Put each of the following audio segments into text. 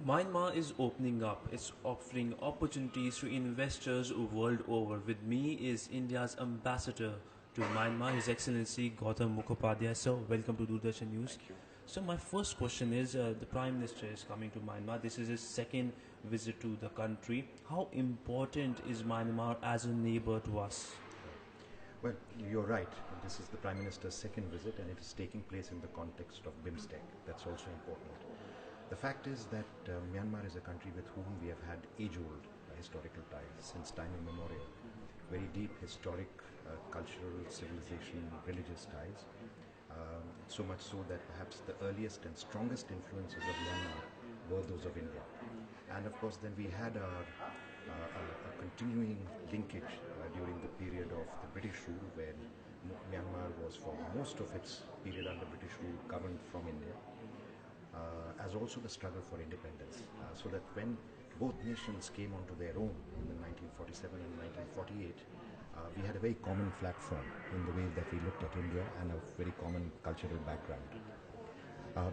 Myanmar is opening up. It's offering opportunities to investors world over. With me is India's ambassador to Myanmar, His Excellency Gautam Mukhopadhyaya. So, welcome to Doordarshan News. Thank you. So, my first question is the Prime Minister is coming to Myanmar. This is his second visit to the country. How important is Myanmar as a neighbor to us? Right. Well, you're right. This is the Prime Minister's second visit, and it is taking place in the context of BIMSTEC. That's also important. The fact is that Myanmar is a country with whom we have had age-old historical ties since time immemorial. Very deep historic, cultural, civilization, religious ties. So much so that perhaps the earliest and strongest influences of Myanmar were those of India. And of course, then we had a continuing linkage during the period of the British rule, when Myanmar was for most of its period under British rule governed from India, as also the struggle for independence. So that when both nations came onto their own in the 1947 and 1948, we had a very common platform in the way that we looked at India and a very common cultural background.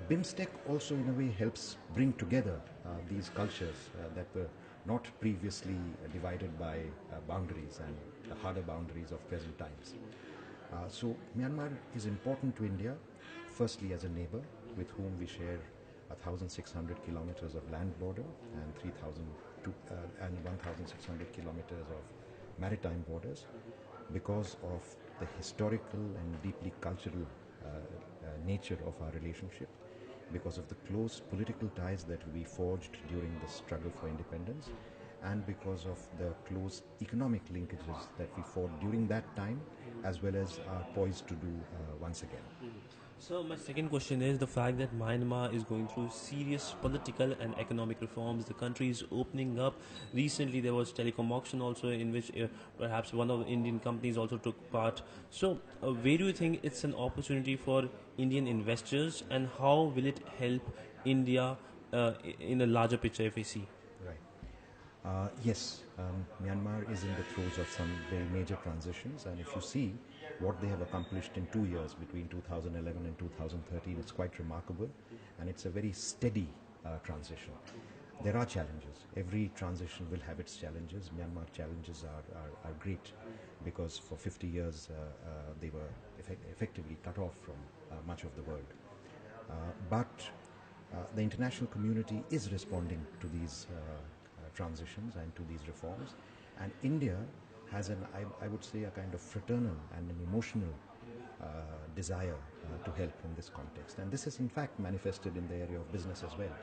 BIMSTEC also in a way helps bring together these cultures that were not previously divided by boundaries and the harder boundaries of present times. So Myanmar is important to India, firstly as a neighbor with whom we share 1,600 kilometers of land border and 1,600 kilometers of maritime borders, because of the historical and deeply cultural nature of our relationship, because of the close political ties that we forged during the struggle for independence, and because of the close economic linkages that we forged during that time, as well as are poised to do once again. So my second question is the fact that Myanmar is going through serious political and economic reforms. The country is opening up. Recently, there was telecom auction also, in which perhaps one of the Indian companies also took part. So, where do you think it's an opportunity for Indian investors, and how will it help India in a larger picture, if we see? Right. Yes, Myanmar is in the throes of some very major transitions, and if you see what they have accomplished in 2 years between 2011 and 2013, it's quite remarkable, and it's a very steady transition. There are challenges. Every transition will have its challenges. Myanmar challenges are great, because for 50 years they were effectively cut off from much of the world. But the international community is responding to these transitions and to these reforms, and India has I would say, a kind of fraternal and an emotional desire to help in this context, and this is in fact manifested in the area of business as well.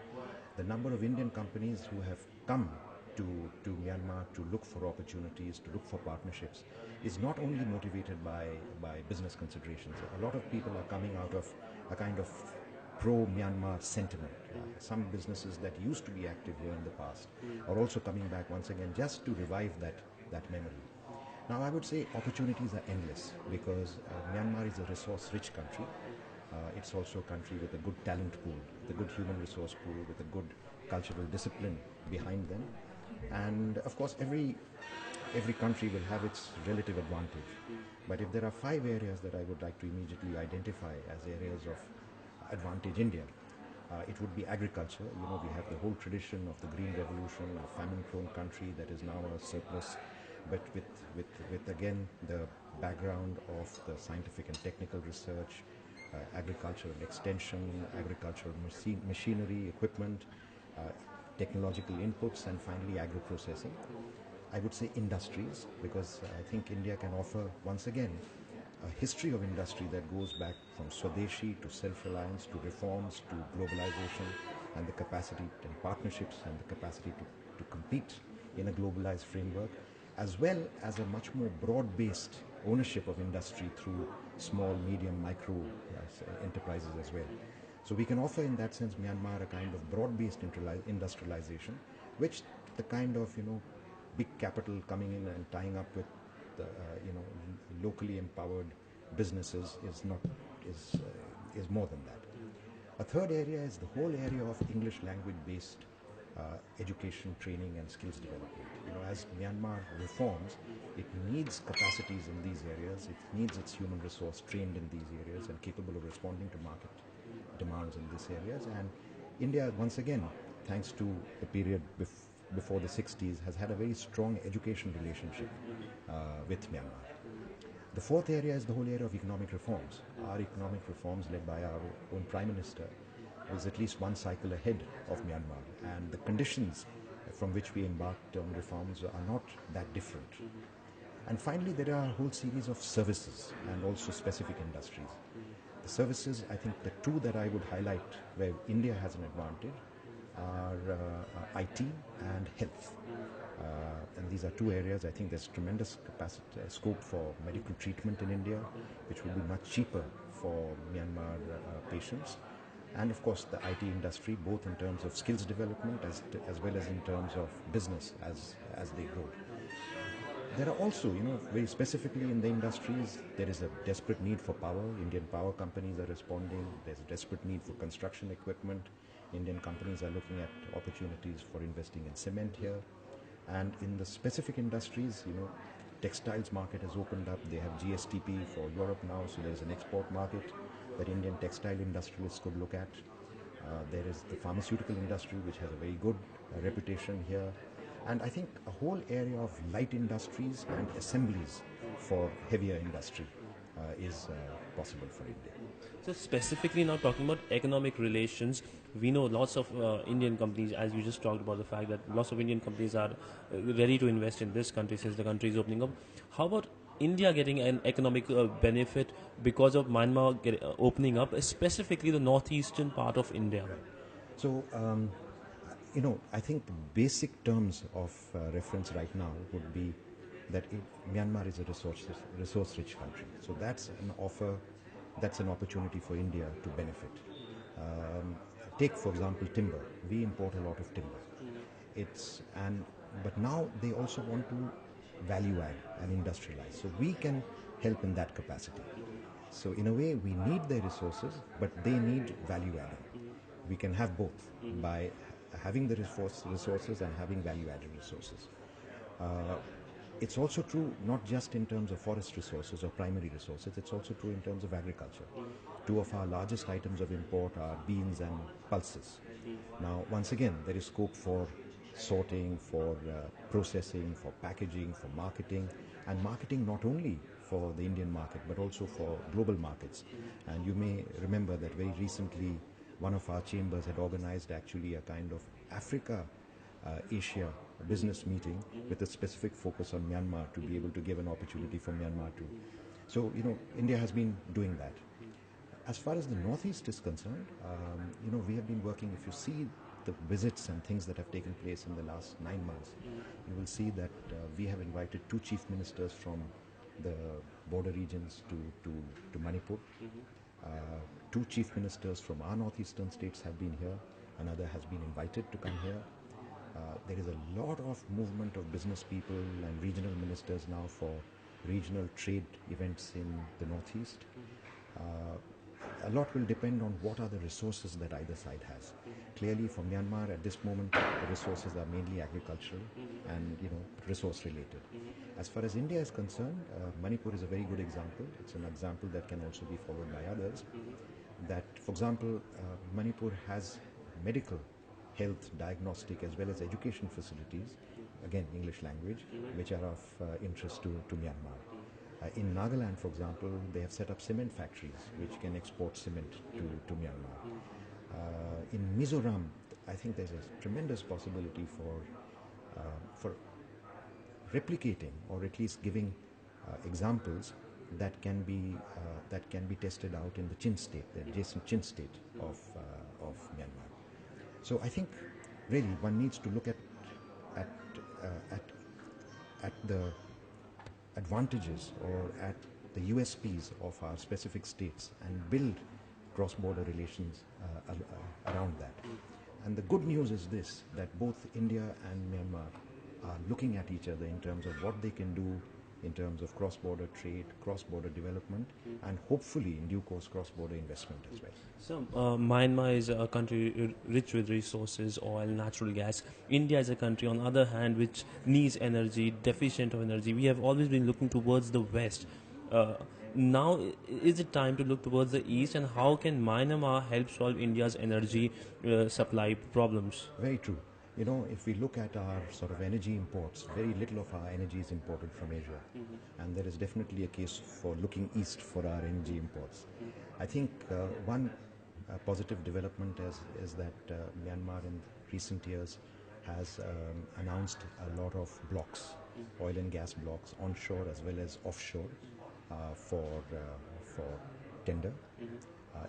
The number of Indian companies who have come to Myanmar to look for opportunities, to look for partnerships, is not only motivated by business considerations. A lot of people are coming out of a kind of pro-Myanmar sentiment. Some businesses that used to be active here in the past are also coming back once again, just to revive that memory. Now, I would say opportunities are endless, because Myanmar is a resource-rich country. It's also a country with a good talent pool, with a good human resource pool, with a good cultural discipline behind them. And of course, every country will have its relative advantage. But if there are 5 areas that I would like to immediately identify as areas of advantage India, it would be agriculture. You know, we have the whole tradition of the Green Revolution, a famine-prone country that is now a surplus, but with again the background of the scientific and technical research, agricultural extension, agricultural machinery, equipment, technological inputs, and finally agro-processing. I would say industries, because I think India can offer once again a history of industry that goes back from Swadeshi to self-reliance to reforms to globalization, and the capacity and partnerships and the capacity to compete in a globalized framework, as well as a much more broad-based ownership of industry through small, medium, micro enterprises as well. So we can offer in that sense Myanmar a kind of broad-based industrialization, which the kind of big capital coming in and tying up with the locally empowered businesses is more than that. A third area is the whole area of English language based education, training, and skills development. As Myanmar reforms, it needs capacities in these areas. It needs its human resource trained in these areas and capable of responding to market demands in these areas. And India, once again, thanks to a period before the 60s, has had a very strong education relationship with Myanmar. The fourth area is the whole area of economic reforms. Our economic reforms, led by our own Prime Minister, is at least one cycle ahead of Myanmar, and the conditions from which we embarked on reforms are not that different. And finally, there are a whole series of services and also specific industries. The services, I think the two that I would highlight where India has an advantage are IT and health. And these are two areas. I think there's tremendous scope for medical treatment in India, which will be much cheaper for Myanmar patients. And of course, the IT industry, both in terms of skills development as well as in terms of business as they grow. There are also, very specifically in the industries, there is a desperate need for power. Indian power companies are responding. There's a desperate need for construction equipment. Indian companies are looking at opportunities for investing in cement here. And in the specific industries, textiles market has opened up. They have GSTP for Europe now, so there's an export market that Indian textile industrialists could look at. There is the pharmaceutical industry, which has a very good reputation here. And I think a whole area of light industries and assemblies for heavier industry is possible for India. So specifically now talking about economic relations, we know lots of Indian companies, as you just talked about the fact that lots of Indian companies are ready to invest in this country since the country is opening up. How about India getting an economic benefit because of Myanmar opening up, specifically the northeastern part of India? So, I think the basic terms of reference right now would be that Myanmar is a resource-rich country. So that's an offer, that's an opportunity for India to benefit. Take, for example, timber. We import a lot of timber. But now they also want to value add and industrialize. So we can help in that capacity. So in a way, we need their resources, but they need value adding. We can have both by having the resources and having value-added resources. It's also true not just in terms of forest resources or primary resources, it's also true in terms of agriculture. Two of our largest items of import are beans and pulses. Now, once again, there is scope for sorting, for processing, for packaging, for marketing, and marketing not only for the Indian market but also for global markets. And you may remember that very recently one of our chambers had organized actually a kind of Africa-Asia business meeting with a specific focus on Myanmar to be able to give an opportunity for Myanmar too. So, India has been doing that. As far as the Northeast is concerned, we have been working, if you see the visits and things that have taken place in the last 9 months, you will see that we have invited 2 chief ministers from the border regions to Manipur. 2 chief ministers from our northeastern states have been here. Another has been invited to come here. There is a lot of movement of business people and regional ministers now for regional trade events in the northeast. A lot will depend on what are the resources that either side has. Clearly for Myanmar at this moment, the resources are mainly agricultural and resource related. As far as India is concerned, Manipur is a very good example. It's an example that can also be followed by others. That, for example, Manipur has medical, health, diagnostic as well as education facilities, again English language, which are of interest to Myanmar. In Nagaland, for example, they have set up cement factories which can export cement to Myanmar. In Mizoram, I think there's a tremendous possibility for replicating or at least giving examples that can be tested out in the Chin state, the adjacent Chin state of Myanmar. So I think really one needs to look at the advantages or at the USPs of our specific states and build cross-border relations around that. And the good news is this, that both India and Myanmar are looking at each other in terms of what they can do in terms of cross-border trade, cross-border development, and hopefully in due course cross-border investment as well. So Myanmar is a country rich with resources, oil, natural gas. India is a country on the other hand which needs energy, deficient of energy. We have always been looking towards the West. Now, is it time to look towards the east, and how can Myanmar help solve India's energy supply problems? Very true. You know, if we look at our sort of energy imports, very little of our energy is imported from Asia. And there is definitely a case for looking east for our energy imports. I think one positive development is that Myanmar in recent years has announced a lot of blocks, oil and gas blocks, onshore as well as offshore, for tender.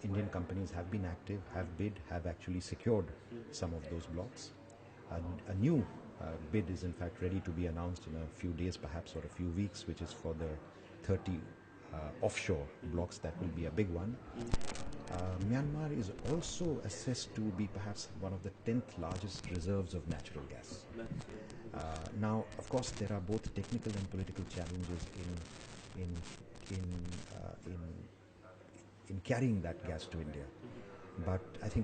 Indian companies have been active, have bid, have actually secured some of those blocks. A new bid is in fact ready to be announced in a few days, perhaps, or a few weeks, which is for the 30 offshore blocks. That will be a big one. Myanmar is also assessed to be perhaps one of the 10th largest reserves of natural gas. Now, of course, there are both technical and political challenges in in uh, in in carrying that gas to India. But I think